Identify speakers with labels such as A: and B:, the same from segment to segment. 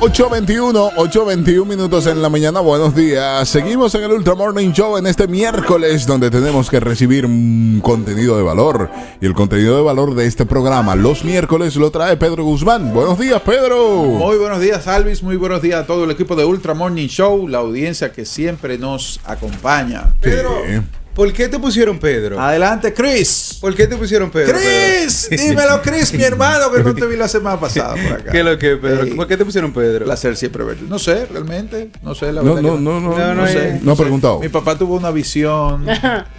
A: 8:21 minutos en la mañana. Buenos días. Seguimos en el Ultra Morning Show en este miércoles, donde tenemos que recibir un contenido de valor. Y el contenido de valor de este programa los miércoles lo trae Pedro Guzmán. Buenos días, Pedro.
B: Muy buenos días, Alvis. Muy buenos días a todo el equipo de Ultra Morning Show, la audiencia que siempre nos acompaña.
C: Pedro, ¿por qué te pusieron Pedro?
B: Adelante, Chris.
C: ¿Por qué te pusieron Pedro?
B: Chris,
C: Pedro?
B: dímelo, Chris, mi hermano, que no te vi la semana pasada por acá.
C: ¿Qué es lo que, Pedro? ¿Por qué te pusieron Pedro?
B: Placer siempre verte. No sé, realmente. No sé, la verdad.
A: No
B: sé.
A: No he preguntado.
B: Mi papá tuvo una visión.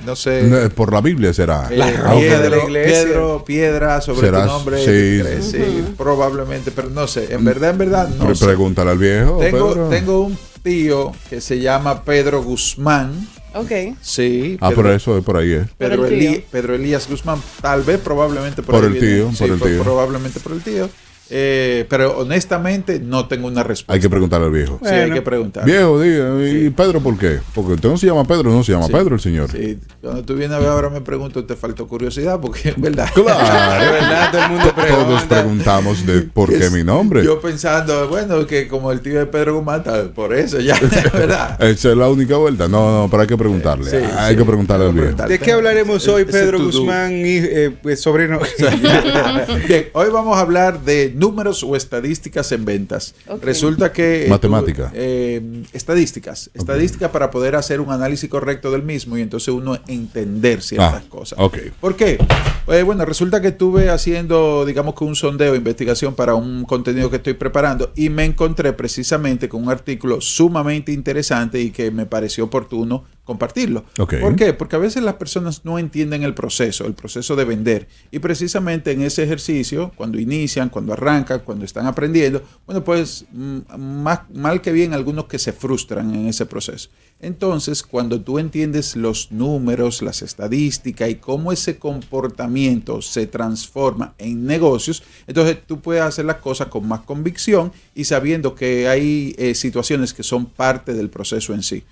B: No sé.
A: Por la Biblia será.
C: De la iglesia.
B: Piedra sobre
A: Serás,
B: tu nombre.
A: sí.
B: Sí, probablemente, pero no sé. En verdad, no sé.
A: Pregúntale al viejo.
B: Tengo un tío que se llama Pedro Guzmán.
D: Ok.
B: Sí.
A: Por eso es por ahí.
B: Pedro Elías Guzmán. Tal vez, probablemente
A: por el
B: viene.
A: tío. Por el tío.
B: Probablemente por el tío. Pero honestamente no tengo una respuesta.
A: Hay que preguntarle al viejo.
B: Sí, hay que preguntar.
A: Viejo, diga, ¿y Pedro por qué? Porque usted no se llama Pedro, no se llama Pedro el señor.
B: Sí, cuando tú vienes a ver ahora me pregunto, te faltó curiosidad, porque en verdad.
A: Claro,
C: De verdad, todo el mundo pregunta.
A: Todos preguntamos de por qué mi nombre.
B: Yo pensando, bueno, que como el tío de Pedro Guzmán, por eso ya, ¿verdad?
A: Esa es la única vuelta. No, pero hay que preguntarle. Hay que preguntarle al viejo.
C: ¿De qué hablaremos hoy, Pedro Guzmán y sobrino?
B: Bien, hoy vamos a hablar de números o estadísticas en ventas.
D: Okay.
B: Resulta que...
A: Matemática.
B: Estadísticas para poder hacer un análisis correcto del mismo y entonces uno entender ciertas cosas.
A: Okay.
B: ¿Por qué? Bueno, resulta que estuve haciendo, digamos que un sondeo, investigación para un contenido que estoy preparando y me encontré precisamente con un artículo sumamente interesante y que me pareció oportuno compartirlo.
A: Okay.
B: ¿Por qué? Porque a veces las personas no entienden el proceso de vender. Y precisamente en ese ejercicio, cuando inician, cuando arrancan, cuando están aprendiendo, bueno, pues mal que bien algunos que se frustran en ese proceso. Entonces, cuando tú entiendes los números, las estadísticas y cómo ese comportamiento se transforma en negocios, entonces tú puedes hacer las cosas con más convicción y sabiendo que hay situaciones que son parte del proceso en sí.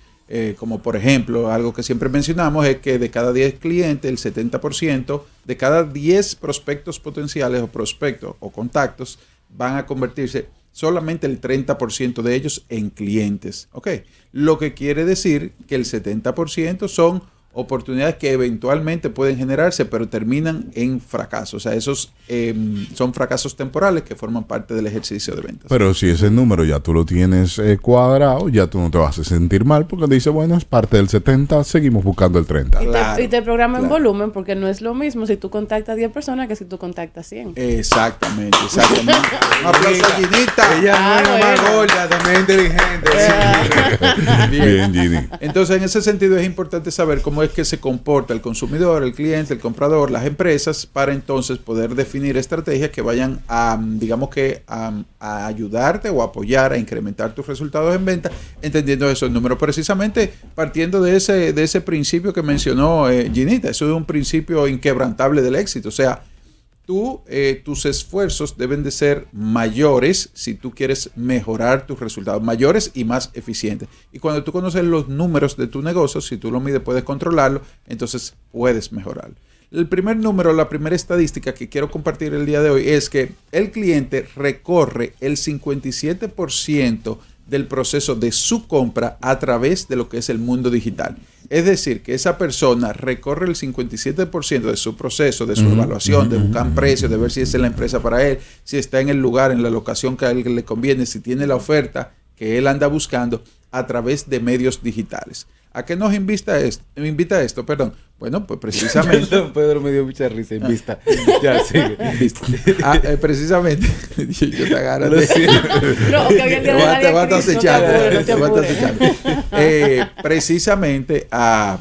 B: Como por ejemplo, algo que siempre mencionamos es que de cada 10 clientes, el 70%, de cada 10 prospectos potenciales o prospectos o contactos van a convertirse solamente el 30% de ellos en clientes. ¿Ok? Lo que quiere decir que el 70% son oportunidades que eventualmente pueden generarse, pero terminan en fracaso. O sea, esos son fracasos temporales que forman parte del ejercicio de ventas.
A: Pero si ese número ya tú lo tienes cuadrado, ya tú no te vas a sentir mal porque dice, bueno, es parte del 70, seguimos buscando el 30.
D: Y te programa en volumen porque no es lo mismo si tú contactas a 10 personas que si tú contactas 100.
B: Exactamente. Un aplauso a Ginita.
C: Ella no es más gorda, también inteligente.
A: Bien, Gini.
B: Entonces, en ese sentido es importante saber cómo es que se comporta el consumidor, el cliente, el comprador, las empresas, para entonces poder definir estrategias que vayan a, digamos que, a ayudarte o apoyar a incrementar tus resultados en venta, entendiendo esos números. Precisamente partiendo de ese principio que mencionó Ginita, eso es un principio inquebrantable del éxito. O sea, tus esfuerzos deben de ser mayores si tú quieres mejorar tus resultados, mayores y más eficientes. Y cuando tú conoces los números de tu negocio, si tú lo mides, puedes controlarlo, entonces puedes mejorarlo. El primer número, la primera estadística que quiero compartir el día de hoy es que el cliente recorre el 57% del proceso de su compra a través de lo que es el mundo digital. Es decir, que esa persona recorre el 57% de su proceso, de su evaluación, de buscar precios, de ver si es la empresa para él, si está en el lugar, en la locación que a él le conviene, si tiene la oferta que él anda buscando a través de medios digitales. ¿A qué nos invita esto? Perdón. Bueno, pues precisamente...
C: Pedro me dio mucha risa, invista. Ya, sigue.
B: Precisamente... yo te agarro.
D: Te
B: vas acechando. Precisamente a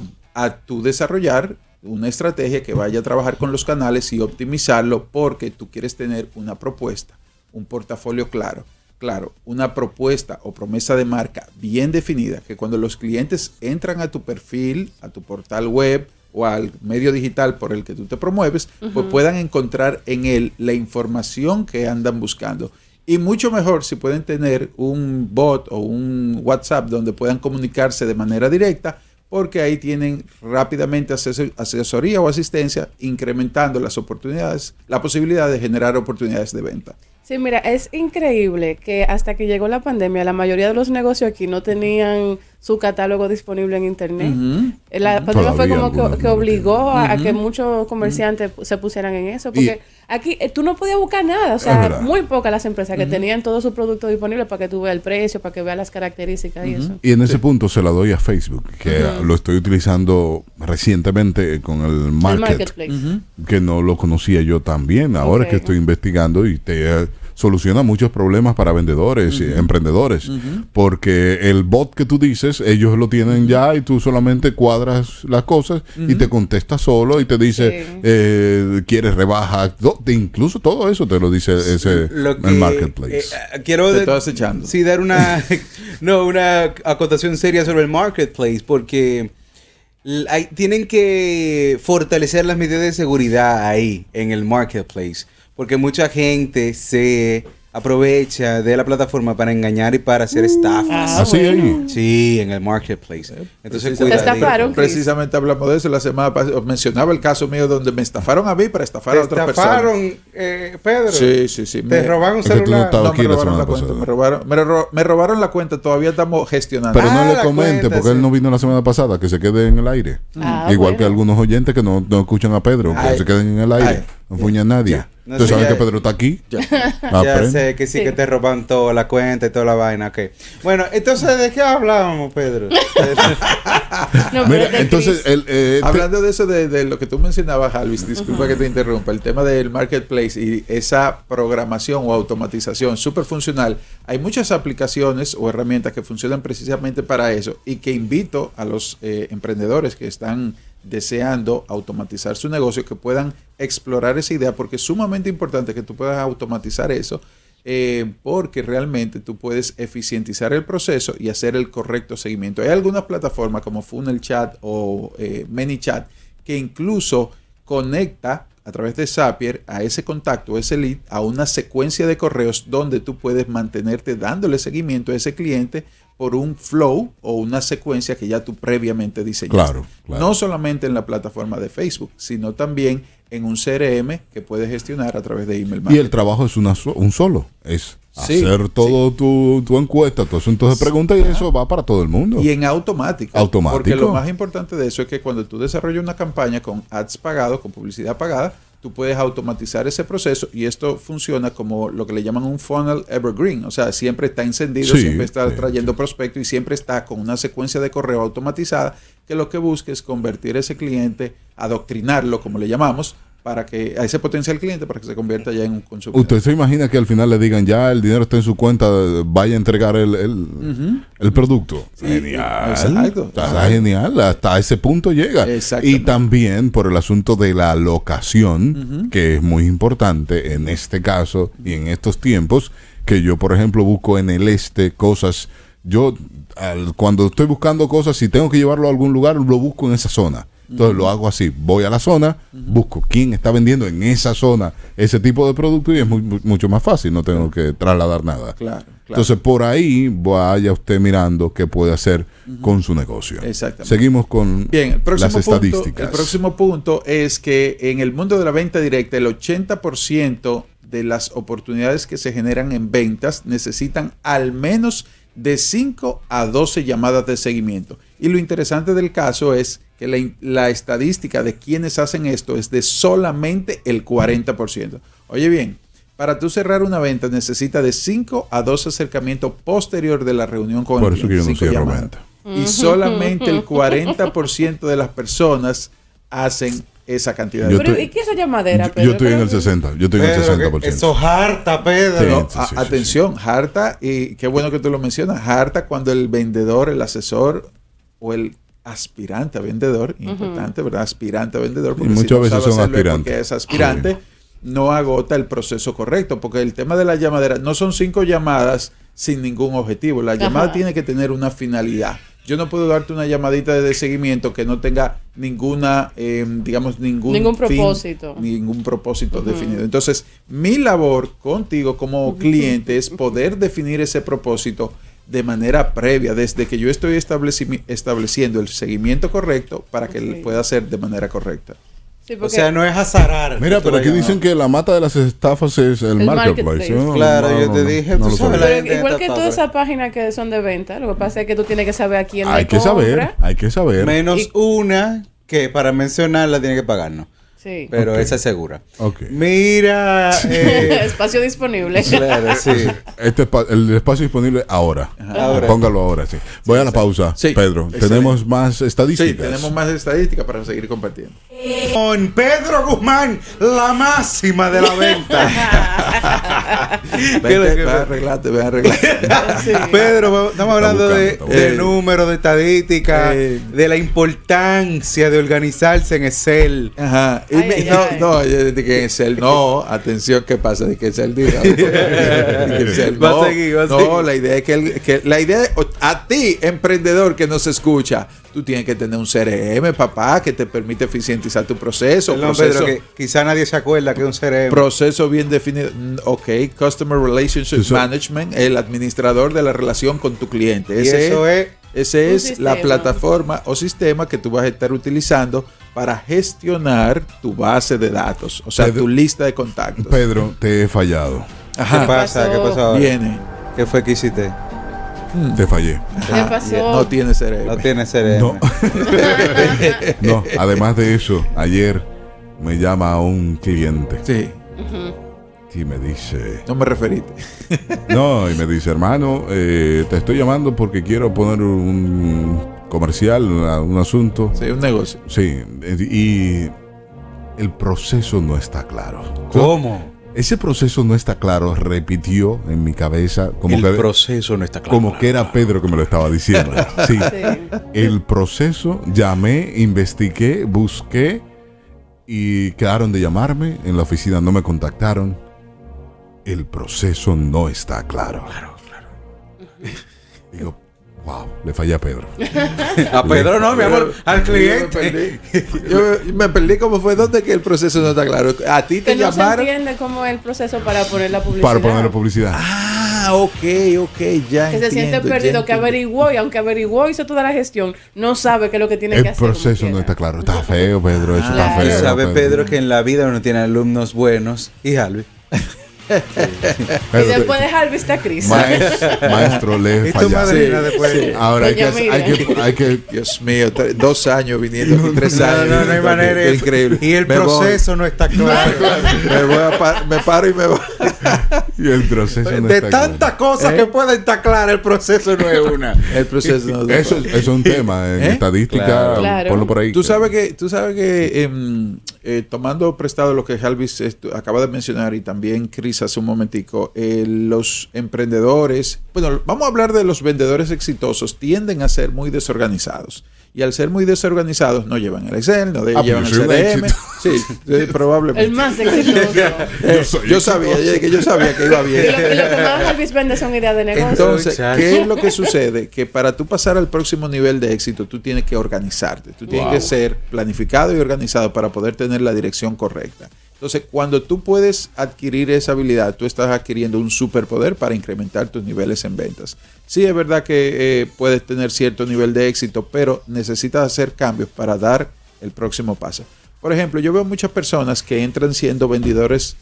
B: tu desarrollar una estrategia que vaya a trabajar con los canales y optimizarlo porque tú quieres tener una propuesta, un portafolio claro, una propuesta o promesa de marca bien definida, que cuando los clientes entran a tu perfil, a tu portal web o al medio digital por el que tú te promueves, pues puedan encontrar en él la información que andan buscando. Y mucho mejor si pueden tener un bot o un WhatsApp donde puedan comunicarse de manera directa, porque ahí tienen rápidamente asesoría o asistencia, incrementando las oportunidades, la posibilidad de generar oportunidades de venta.
D: Sí, mira, es increíble que hasta que llegó la pandemia, la mayoría de los negocios aquí no tenían su catálogo disponible en internet. La pandemia fue como que obligó a que muchos comerciantes se pusieran en eso, porque aquí tú no podías buscar nada, o sea, muy pocas las empresas que tenían todos sus productos disponibles para que tú veas el precio, para que veas las características y eso.
A: Y en ese punto se la doy a Facebook, que lo estoy utilizando recientemente con el Marketplace, que no lo conocía yo tan bien. Ahora es que estoy investigando y te soluciona muchos problemas para vendedores y emprendedores, porque el bot que tú dices, ellos lo tienen ya y tú solamente cuadras las cosas y te contesta solo y te dice, ¿quieres rebaja? Incluso todo eso te lo dice el Marketplace.
C: Quiero
B: te estás echando.
C: Sí, dar una acotación seria sobre el Marketplace, porque tienen que fortalecer las medidas de seguridad ahí en el Marketplace, porque mucha gente se aprovecha de la plataforma para engañar y para hacer estafas.
A: ¿Así ahí?
C: Sí, en el Marketplace. Entonces,
D: estafaron.
B: Precisamente hablamos de eso la semana pasada. Mencionaba el caso mío donde me estafaron a mí para estafar a otras personas.
C: ¿Te estafaron, Pedro?
B: Sí.
C: ¿Te robaron un celular?
B: No, me robaron la cuenta. Me robaron la cuenta. Todavía estamos gestionando.
A: Pero no le comente, porque él no vino la semana pasada, que se quede en el aire. Igual que algunos oyentes que no escuchan a Pedro, que se queden en el aire. No fuña a nadie.
C: No
A: ¿Tú
C: sé,
A: sabes que Pedro está aquí?
C: Ya sé que sí, que te roban toda la cuenta y toda la vaina. Okay. Bueno, entonces, ¿de qué hablábamos, Pedro?
A: Mira, entonces,
B: hablando de eso, de lo que tú mencionabas, Alvis, disculpa que te interrumpa, el tema del Marketplace y esa programación o automatización súper funcional. Hay muchas aplicaciones o herramientas que funcionan precisamente para eso y que invito a los emprendedores que están deseando automatizar su negocio, que puedan explorar esa idea, porque es sumamente importante que tú puedas automatizar eso, porque realmente tú puedes eficientizar el proceso y hacer el correcto seguimiento. Hay algunas plataformas como Funnel Chat o ManyChat que incluso conecta a través de Zapier a ese contacto, ese lead, a una secuencia de correos donde tú puedes mantenerte dándole seguimiento a ese cliente por un flow o una secuencia que ya tú previamente diseñaste.
A: Claro.
B: No solamente en la plataforma de Facebook, sino también en un CRM que puedes gestionar a través de email marketing.
A: Y el trabajo es un solo. Es hacer todo tu encuesta, tu asunto de preguntas, y eso va para todo el mundo.
B: Y en automático. Porque lo más importante de eso es que cuando tú desarrollas una campaña con ads pagados, con publicidad pagada, tú puedes automatizar ese proceso y esto funciona como lo que le llaman un funnel evergreen. O sea, siempre está encendido, siempre está trayendo prospectos y siempre está con una secuencia de correo automatizada que lo que busca es convertir a ese cliente, adoctrinarlo, como le llamamos, para que a ese potencial cliente para que se convierta ya en un consumidor.
A: ¿Usted se imagina que al final le digan ya el dinero está en su cuenta, vaya a entregar el producto?
B: Sí,
A: genial.
B: Exacto.
A: Está genial. Hasta ese punto llega. Y también por el asunto de la locación, que es muy importante en este caso y en estos tiempos, que yo, por ejemplo, busco en el cosas. Yo, cuando estoy buscando cosas, si tengo que llevarlo a algún lugar, lo busco en esa zona. Entonces lo hago así, voy a la zona, busco quién está vendiendo en esa zona ese tipo de producto y es mucho más fácil, no tengo que trasladar nada.
B: Claro.
A: Entonces por ahí vaya usted mirando qué puede hacer con su negocio.
B: Exactamente.
A: Seguimos con las estadísticas.
B: El próximo punto es que en el mundo de la venta directa, el 80% de las oportunidades que se generan en ventas necesitan al menos de 5 a 12 llamadas de seguimiento. Y lo interesante del caso es que la estadística de quienes hacen esto es de solamente el 40%. Oye bien, para tú cerrar una venta necesita de 5 a 12 acercamientos posterior de la reunión con el cliente. Por eso que yo no cierro venta. Y solamente el 40% de las personas hacen esa cantidad de
D: Pero ¿y qué es esa llamadera, Pedro?
A: Yo estoy en el 60%. Yo estoy en el 60%.
C: Eso harta, Pedro.
A: Sí,
B: atención, harta, y qué bueno que tú lo mencionas, harta cuando el vendedor, el asesor o el aspirante a vendedor, importante, ¿verdad? Aspirante a vendedor, porque
A: muchas veces son aspirantes.
B: Porque es aspirante, no agota el proceso correcto, porque el tema de la llamadera no son 5 llamadas sin ningún objetivo. La llamada tiene que tener una finalidad. Yo no puedo darte una llamadita de seguimiento que no tenga ninguna, ningún
D: propósito.
B: Ningún propósito definido. Entonces, mi labor contigo como cliente es poder definir ese propósito de manera previa, desde que yo estoy estableciendo el seguimiento correcto para que él pueda hacer de manera correcta.
D: Sí, porque...
C: O sea, no es azarar.
A: Mira, pero aquí dicen que la mata de las estafas es el marketplace. ¿No?
C: Claro, yo te dije, tú sabes,
D: pero igual que todas esas páginas que son de venta, lo que pasa es que tú tienes que saber a quién
A: hay
D: le
A: que
D: compra.
A: Hay que saber.
C: Menos una que para mencionarla tiene que pagarnos.
D: Sí.
C: Pero esa es segura.
A: Okay.
C: Mira.
D: Espacio disponible.
C: Claro, sí.
A: El espacio disponible ahora.
C: Ahora.
A: Póngalo ahora, sí. Voy a la pausa,
B: Sí.
A: Pedro.
B: Excelente.
A: Tenemos más estadísticas.
B: Sí, tenemos más estadísticas para seguir compartiendo.
C: Con Pedro Guzmán, la máxima de la venta.
B: Ve a arreglarte.
D: Sí.
C: Pedro, estamos hablando
A: Está buscando.
C: de números, de estadística,
B: Eh.
C: de la importancia de organizarse en Excel.
B: Ajá. Y
D: Ay, ay, ay.
B: no, de que Excel no, atención, ¿qué pasa? De que Excel diga. De que Excel
C: Va
B: no.
C: a seguir.
B: No, la idea es que la idea es, a ti, emprendedor que nos escucha, tú tienes que tener un CRM, papá, que te permite eficientizar tu proceso.
C: Perdón, Pedro, que quizá nadie se acuerda que es un CRM.
B: Proceso bien definido. Ok, Customer Relationship
A: Eso-
B: Management, el administrador de la relación con tu cliente.
C: Y eso es
B: Esa
D: Un
B: es
D: sistema.
B: la plataforma o sistema que tú vas a estar utilizando para gestionar tu base de datos, o sea,
A: Pedro-
B: tu lista de contactos.
A: Pedro, te he fallado.
C: ¿Qué
B: Ajá,
C: pasa? ¿Qué pasó ahora?
B: viene.
C: ¿Qué fue que hiciste?
A: Te fallé.
D: ¿Qué pasó?
B: No tiene CRM.
C: No tiene CRM.
A: No. No, además de eso, ayer me llama un cliente
B: Sí,
A: y me dice,
B: no me referiste.
A: no, y me dice, hermano, te estoy llamando porque quiero poner un comercial, un asunto.
B: Sí, un negocio.
A: Sí, y el proceso no está claro.
C: ¿Cómo?
A: Ese proceso no está claro, repitió en mi cabeza como
C: El
A: que,
C: proceso no está claro.
A: como que era Pedro que me lo estaba diciendo. Sí.
D: Sí.
A: El proceso, llamé, investigué, busqué y quedaron de llamarme. En la oficina no me contactaron. El proceso no está claro. Digo, wow, le fallé a Pedro.
C: A Pedro no, mi amor, al cliente.
B: Yo me perdí cómo fue donde que el proceso no está claro. A ti te
D: Que no se
B: llamaron.
D: entiende cómo es el proceso para poner la publicidad.
A: Para poner publicidad.
B: Ah, ok, ya
D: Que se siente
B: entiendo,
D: perdido,
B: ya
D: que averiguó y aunque averiguó, hizo toda la gestión, no sabe qué es lo que tiene que
A: El
D: hacer. como
A: proceso no
D: quiera.
A: está claro. Está feo, Pedro. Eso está
D: Claro.
A: feo.
C: Sabe Pedro que en la vida uno tiene alumnos buenos y Jalvi.
D: Y
A: Pedro,
D: después de Harvey está Chris.
A: maestro, le he
C: ¿Y tu
A: fallado.
C: madrina
B: Sí,
C: después?
B: sí.
A: Ahora hay
D: Doña
A: que
B: Dios mío, 2 años viniendo aquí, 3 años.
C: No hay manera.
B: Qué increíble.
C: Y el
B: Me voy.
C: proceso no está claro.
B: Me paro y me voy.
A: Y el proceso no
C: De
A: está
C: tantas cosas que pueden estar claras, el proceso no es una.
B: El proceso no
A: claro. Eso es un tema en
B: ¿Eh?
A: estadística.
D: Claro.
A: Ponlo por ahí.
B: Tú sabes que tomando prestado lo que Jalvis acaba de mencionar y también Chris hace un momentico, los emprendedores, bueno, vamos a hablar de los vendedores exitosos, tienden a ser muy desorganizados. Y al ser muy desorganizados, no llevan el Excel, no
A: pero
B: llevan
A: yo
B: el
A: soy un
B: CRM.
A: éxito.
B: Sí, probablemente.
D: El más exitoso.
B: Yo sabía que iba
D: Y
B: bien.
D: lo que más Harvey vende son ideas de negocio.
B: Entonces,
C: Muchacho.
B: ¿qué es lo que sucede? Que para tú pasar al próximo nivel de éxito, tú tienes que organizarte. Tú tienes que ser planificado y organizado para poder tener la dirección correcta. Entonces, cuando tú puedes adquirir esa habilidad, tú estás adquiriendo un superpoder para incrementar tus niveles en ventas. Sí, es verdad que puedes tener cierto nivel de éxito, pero necesitas hacer cambios para dar el próximo paso. Por ejemplo, yo veo muchas personas que entran siendo vendedores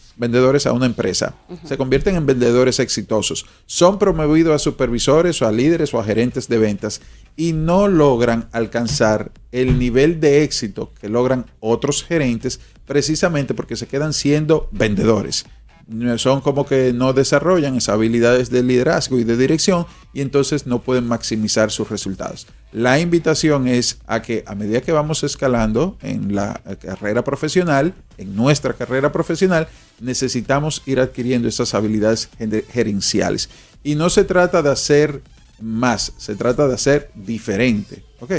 B: a una empresa, se convierten en vendedores exitosos, son promovidos a supervisores o a líderes o a gerentes de ventas y no logran alcanzar el nivel de éxito que logran otros gerentes precisamente porque se quedan siendo vendedores. Son como que no desarrollan esas habilidades de liderazgo y de dirección y entonces no pueden maximizar sus resultados. La invitación es a que a medida que vamos escalando en la carrera profesional, en nuestra carrera profesional, necesitamos ir adquiriendo esas habilidades gerenciales. Y no se trata de hacer más, se trata de hacer diferente. ¿Ok?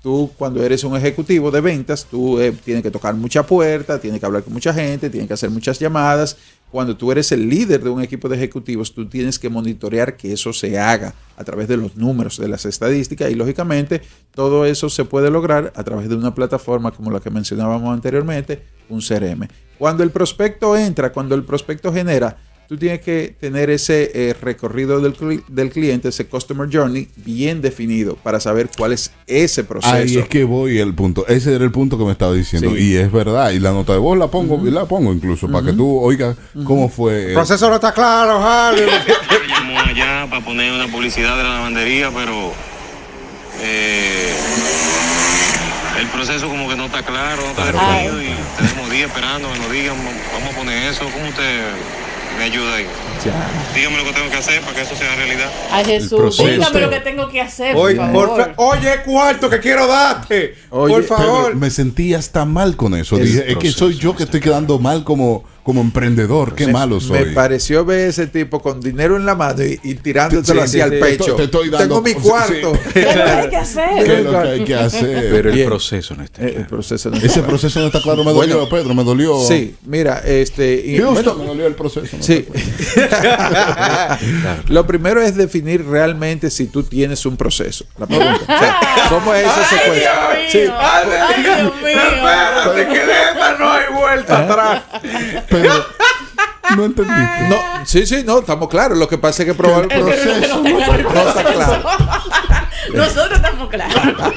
B: Tú cuando eres un ejecutivo de ventas, tú tienes que tocar mucha puerta, tienes que hablar con mucha gente, tienes que hacer muchas llamadas. Cuando tú eres el líder de un equipo de ejecutivos, tú tienes que monitorear que eso se haga a través de los números, de las estadísticas y lógicamente todo eso se puede lograr a través de una plataforma como la que mencionábamos anteriormente, un CRM. Cuando el prospecto entra, cuando el prospecto genera, tú tienes que tener ese recorrido del cliente, ese customer journey bien definido para saber cuál es ese proceso.
A: Ahí es que voy el punto. Ese era el punto que me estaba diciendo.
B: Sí.
A: Y es verdad. Y la nota de voz la pongo, incluso para que tú oigas cómo fue.
C: El proceso no está claro, Harry.
E: Llamó allá para poner una publicidad de la lavandería, pero el proceso como que no está claro, no está definido y tenemos días esperando que nos digan, vamos a poner eso. ¿Cómo usted me ayuda ahí?
B: Ya.
E: Dígame lo que tengo que hacer para que eso sea realidad.
D: Ay, Jesús, dígame lo que tengo que hacer, por favor.
C: Oye, cuarto que quiero darte.
B: Oye,
C: por favor.
A: Pero me sentí hasta mal con eso.
B: El
A: Dije, es que soy yo que estoy quedando mal como emprendedor. Qué malo soy.
B: Me pareció ver ese tipo con dinero en la mano y tirándoselo así al pecho.
A: Te estoy dando,
B: tengo mi cuarto.
D: ¿Qué es lo que hay que hacer?
A: ¿Qué es lo que hay que hacer?
C: Pero el
B: Bien.
C: proceso no está
B: El
C: claro.
B: proceso no
A: Ese
B: está
A: proceso no está claro. Me dolió, Pedro. Me dolió.
B: Sí, mira, y,
A: Houston, me dolió el proceso. ¿no?
B: sí. Lo primero es definir realmente si tú tienes un proceso. La pregunta. O sea, ¿cómo es esa secuencia? Sí.
D: Ay, Dios mío.
C: Espérate, que de esta no hay vuelta atrás.
A: Pero no entendiste.
B: No, sí, no, estamos claros. Lo que pasa es que probablemente
A: El proceso
B: no está claro.
D: Nosotros estamos claros.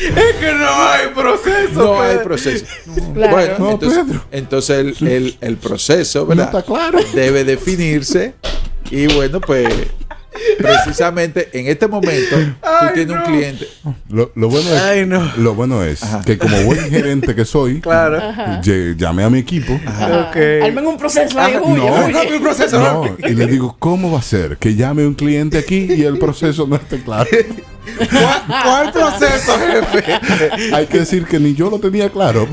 C: Es que no hay proceso.
B: No hay
C: Pedro.
B: proceso.
D: Claro.
B: Bueno,
A: No,
B: entonces,
A: Pedro.
B: entonces el proceso, ¿verdad?
A: No está claro.
B: Debe definirse. Y bueno, pues precisamente en este momento tú tienes un cliente.
A: Lo bueno es,
C: Ay, no.
A: lo bueno es que como buen gerente que soy,
C: Claro.
A: llamé a mi equipo.
C: Ok.
D: Armen un proceso ahí, huye,
A: no.
D: huye.
C: Dame un proceso.
A: No, y le digo, ¿cómo va a ser que llame un cliente aquí y el proceso no esté claro?
C: ¿Cuál proceso, jefe?
A: Hay que decir que ni yo lo tenía claro.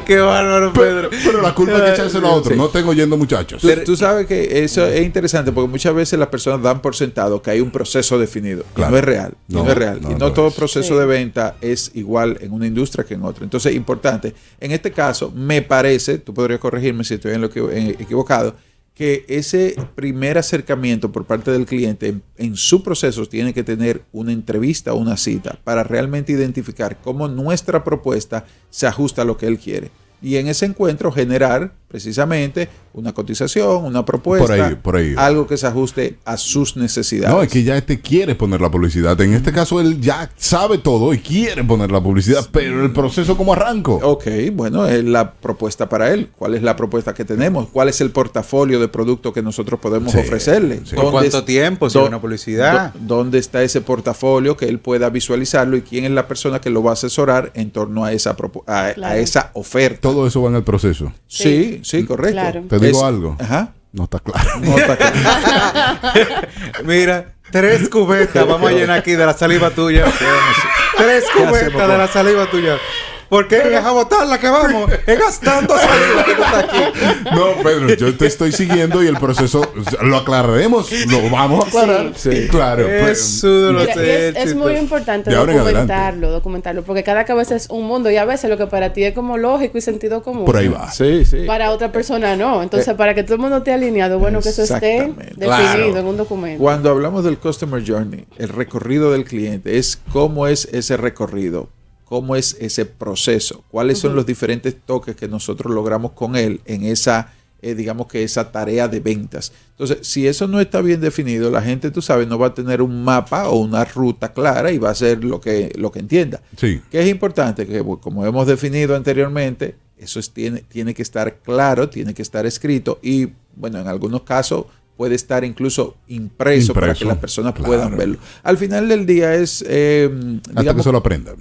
C: Qué bárbaro, Pedro.
A: Pero la culpa es que echárselo a otro.
B: Sí.
A: No estén oyendo, muchachos.
B: Tú sabes que eso es interesante porque muchas veces las personas dan por sentado que hay un proceso definido.
A: Claro.
B: Y no es real.
A: No,
B: No es real.
A: no,
B: y no
A: no
B: todo
A: es.
B: proceso
D: Sí.
B: de venta es igual en una industria que en otra. Entonces, importante. En este caso, me parece, tú podrías corregirme si estoy equivocado, que ese primer acercamiento por parte del cliente en su proceso tiene que tener una entrevista o una cita para realmente identificar cómo nuestra propuesta se ajusta a lo que él quiere. Y en ese encuentro generar precisamente una cotización, una propuesta,
A: Por ahí.
B: algo que se ajuste a sus necesidades.
A: No, es que ya quiere poner la publicidad. En este caso, él ya sabe todo y quiere poner la publicidad, pero el proceso como arranco.
B: Ok, bueno, es la propuesta para él. ¿Cuál es la propuesta que tenemos? ¿Cuál es el portafolio de productos que nosotros podemos
A: Sí,
B: ofrecerle?
A: sí.
C: ¿Por cuánto tiempo? Si
B: dó-
C: hay una publicidad.
B: ¿Dónde está ese portafolio que él pueda visualizarlo y quién es la persona que lo va a asesorar en torno a esa, a
D: Claro.
B: esa oferta?
A: Todo eso va en el proceso.
B: Sí, sí, correcto.
D: Claro.
A: Te digo algo.
B: Ajá.
A: No está claro.
B: No, está claro.
C: Mira, 3 cubetas vamos a llenar aquí de la saliva tuya. 3 cubetas de la saliva tuya. ¿Por qué deja botarla que vamos? Es gastando saliva que tú estás aquí.
A: No, Pedro, yo te estoy siguiendo y el proceso lo aclararemos. Lo vamos a aclarar.
B: Sí.
A: Claro.
C: Es uno de los
D: Mira, y es muy importante
A: De ahora en
D: documentarlo, porque cada cabeza es un mundo y a veces lo que para ti es como lógico y sentido común.
A: Por ahí va.
B: Sí, sí.
D: Para otra persona no. Entonces, para que todo el mundo esté alineado, bueno, que eso esté
B: Exactamente.
D: definido
C: Claro.
D: en un documento.
B: Cuando hablamos del Customer Journey, el recorrido del cliente es cómo es ese recorrido, cómo es ese proceso, cuáles son los diferentes toques que nosotros logramos con él en esa, digamos que esa tarea de ventas. Entonces, si eso no está bien definido, la gente, tú sabes, no va a tener un mapa o una ruta clara y va a hacer lo que entienda.
A: Sí.
B: Que es importante que, como hemos definido anteriormente, eso tiene que estar claro, tiene que estar escrito y, bueno, en algunos casos puede estar incluso impreso para que las personas
A: claro.
B: puedan verlo. Al final del día es,
A: Hasta que
B: digamos,
A: se lo aprendan.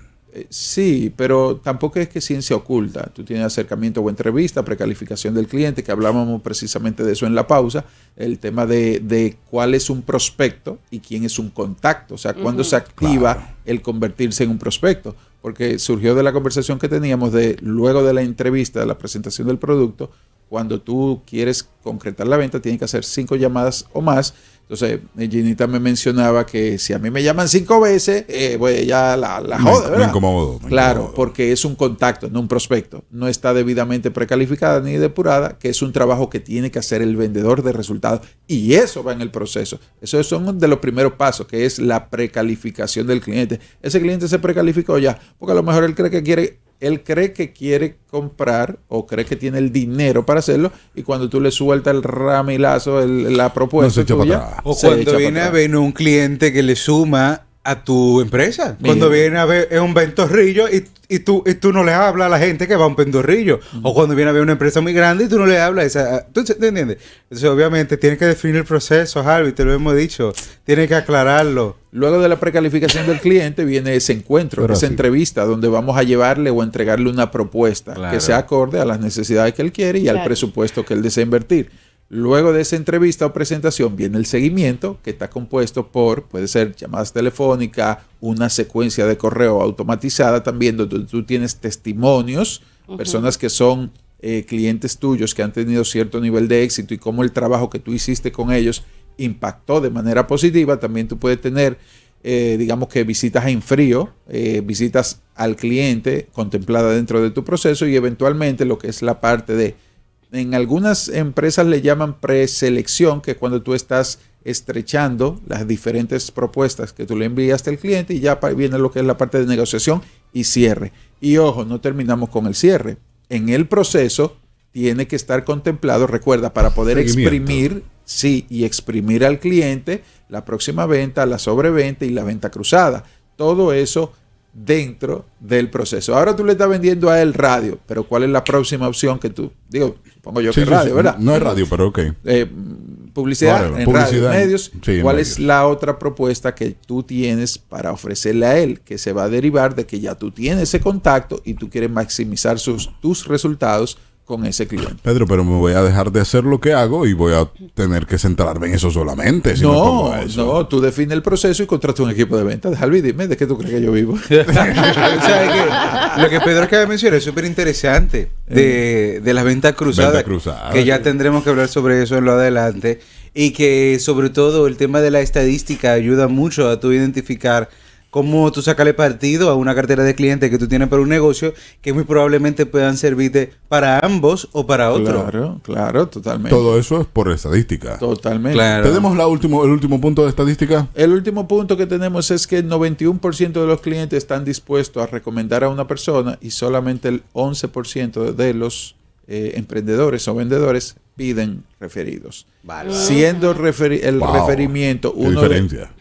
B: sí, pero tampoco es que ciencia oculta. Tú tienes acercamiento o entrevista, precalificación del cliente, que hablábamos precisamente de eso en la pausa, el tema de cuál es un prospecto y quién es un contacto, o sea, cuándo se activa
A: Claro.
B: el convertirse en un prospecto, porque surgió de la conversación que teníamos de luego de la entrevista, de la presentación del producto, cuando tú quieres concretar la venta, tienes que hacer 5 llamadas o más. Entonces, Ginita me mencionaba que si a mí me llaman 5 veces, pues ya la jode, ¿verdad?
A: Me incomodo.
B: Claro, porque es un contacto, no un prospecto. No está debidamente precalificada ni depurada, que es un trabajo que tiene que hacer el vendedor de resultados. Y eso va en el proceso. Esos son de los primeros pasos, que es la precalificación del cliente. Ese cliente se precalificó ya, porque a lo mejor él cree que quiere él cree que quiere comprar o cree que tiene el dinero para hacerlo, y cuando tú le sueltas el ramilazo, la propuesta tuya,
C: o cuando viene a ver un cliente que le suma a tu empresa. Mira. Cuando viene a ver es un ventorrillo y tú no le hablas a la gente que va a un ventorrillo. O cuando viene a ver una empresa muy grande y tú no le hablas. ¿Tú entiendes? Entonces, obviamente, tienes que definir el proceso, Harvey, te lo hemos dicho. Tienes que aclararlo.
B: Luego de la precalificación del cliente viene ese encuentro, esa entrevista, donde vamos a llevarle o entregarle una propuesta que sea acorde a las necesidades que él quiere y al presupuesto que él desea invertir. Luego de esa entrevista o presentación viene el seguimiento, que está compuesto por, puede ser llamadas telefónicas, una secuencia de correo automatizada también, donde tú tienes testimonios, personas que son clientes tuyos que han tenido cierto nivel de éxito y cómo el trabajo que tú hiciste con ellos impactó de manera positiva. También tú puedes tener, digamos que visitas en frío, visitas al cliente contempladas dentro de tu proceso, y eventualmente lo que es la parte de, en algunas empresas le llaman preselección, que es cuando tú estás estrechando las diferentes propuestas que tú le enviaste al cliente, y ya viene lo que es la parte de negociación y cierre. Y ojo, no terminamos con el cierre. En el proceso tiene que estar contemplado, recuerda, para poder exprimir al cliente la próxima venta, la sobreventa y la venta cruzada. Todo eso dentro del proceso. Ahora tú le estás vendiendo a él radio, pero ¿cuál es la próxima opción que tú? Digo, supongo yo que radio, ¿verdad?
A: No es radio, pero ok.
B: Publicidad en radio, medios. Sí, ¿cuál es la otra propuesta que tú tienes para ofrecerle a él? Que se va a derivar de que ya tú tienes ese contacto y tú quieres maximizar tus resultados con ese cliente.
A: Pedro, pero me voy a dejar de hacer lo que hago y voy a tener que centrarme en eso solamente. Si
B: no, tú defines el proceso y contratas un equipo de ventas. Jalvi, dime, ¿de qué tú crees que yo vivo?
C: O sea, lo que Pedro acaba de mencionar es súper interesante de las ventas cruzadas, que ya tendremos que hablar sobre eso en lo adelante, y que sobre todo el tema de la estadística ayuda mucho a tú identificar cómo tú sacarle partido a una cartera de clientes que tú tienes para un negocio que muy probablemente puedan servirte para ambos o para otro.
B: Claro, totalmente.
A: Todo eso es por estadística.
B: Totalmente.
A: Claro. ¿Tenemos el último punto de estadística?
B: El último punto que tenemos es que el 91% de los clientes están dispuestos a recomendar a una persona, y solamente el 11% de los emprendedores o vendedores piden referidos. Vale. Siendo el referimiento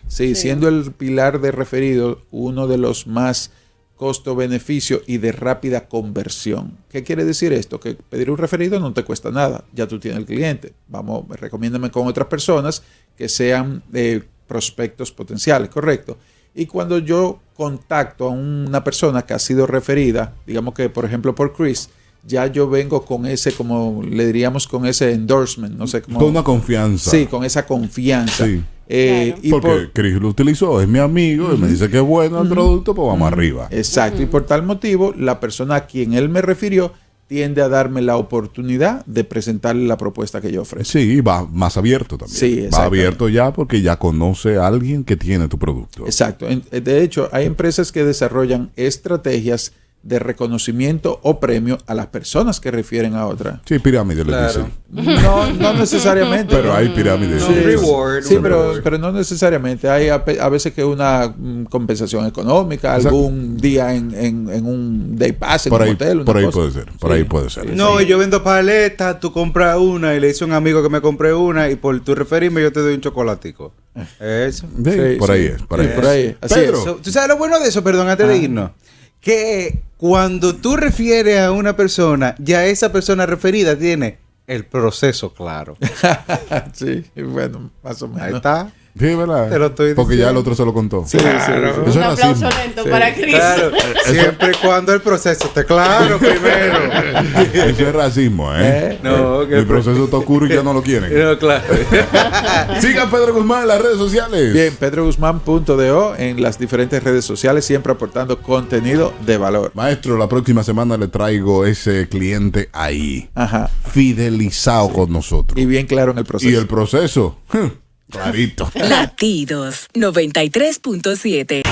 B: siendo el pilar de referido uno de los más costo-beneficio y de rápida conversión. ¿Qué quiere decir esto? Que pedir un referido no te cuesta nada. Ya tú tienes el cliente. Recomiéndame con otras personas que sean prospectos potenciales, ¿correcto? Y cuando yo contacto a una persona que ha sido referida, digamos que por ejemplo por Chris, ya yo vengo con ese, como le diríamos, con ese endorsement, no sé cómo.
A: Con una confianza.
B: Sí, con esa confianza. Sí.
A: Y porque Chris lo utilizó, es mi amigo, y me dice que es bueno el producto, pues vamos arriba.
B: Exacto, y por tal motivo, la persona a quien él me refirió tiende a darme la oportunidad de presentarle la propuesta que yo ofrezco.
A: Sí, va más abierto también. Sí, va abierto ya porque ya conoce a alguien que tiene tu producto.
B: Exacto. De hecho, hay empresas que desarrollan estrategias de reconocimiento o premio a las personas que refieren a otra.
A: Sí, pirámide le dicen.
B: No necesariamente.
A: Pero hay pirámides.
B: Sí, reward. Sí, pero no necesariamente. Hay a veces que una compensación económica, algún día en un day pass, en un hotel.
A: Por ahí puede ser. Por ahí puede ser.
C: No, yo vendo paletas, tú compras una y le hice a un amigo que me compré una y por tu referirme yo te doy un chocolatico. Eso.
A: Sí, por ahí es. Por ahí.
B: Así es.
C: ¿Tú sabes lo bueno de eso? Perdón, antes de irnos. Que cuando tú refieres a una persona, ya esa persona referida tiene el proceso claro.
B: Sí, bueno, más o menos.
C: Ahí está.
A: Sí, ¿verdad?
C: Te lo estoy diciendo.
A: Porque ya el otro se lo contó.
B: Sí, claro.
D: Un aplauso lento para Chris.
C: Claro. Siempre y cuando el proceso esté claro primero.
A: Eso es racismo, ¿eh?
C: No,
A: el proceso está oscuro y ya no lo quieren.
C: No, claro.
A: Sigan Pedro Guzmán en las redes sociales.
B: Bien, pedroguzman.do en las diferentes redes sociales, siempre aportando contenido de valor.
A: Maestro, la próxima semana le traigo ese cliente ahí.
B: Ajá.
A: Fidelizado con nosotros.
B: Y bien claro en el proceso.
A: Y el proceso, clarito.
F: Latidos 93.7.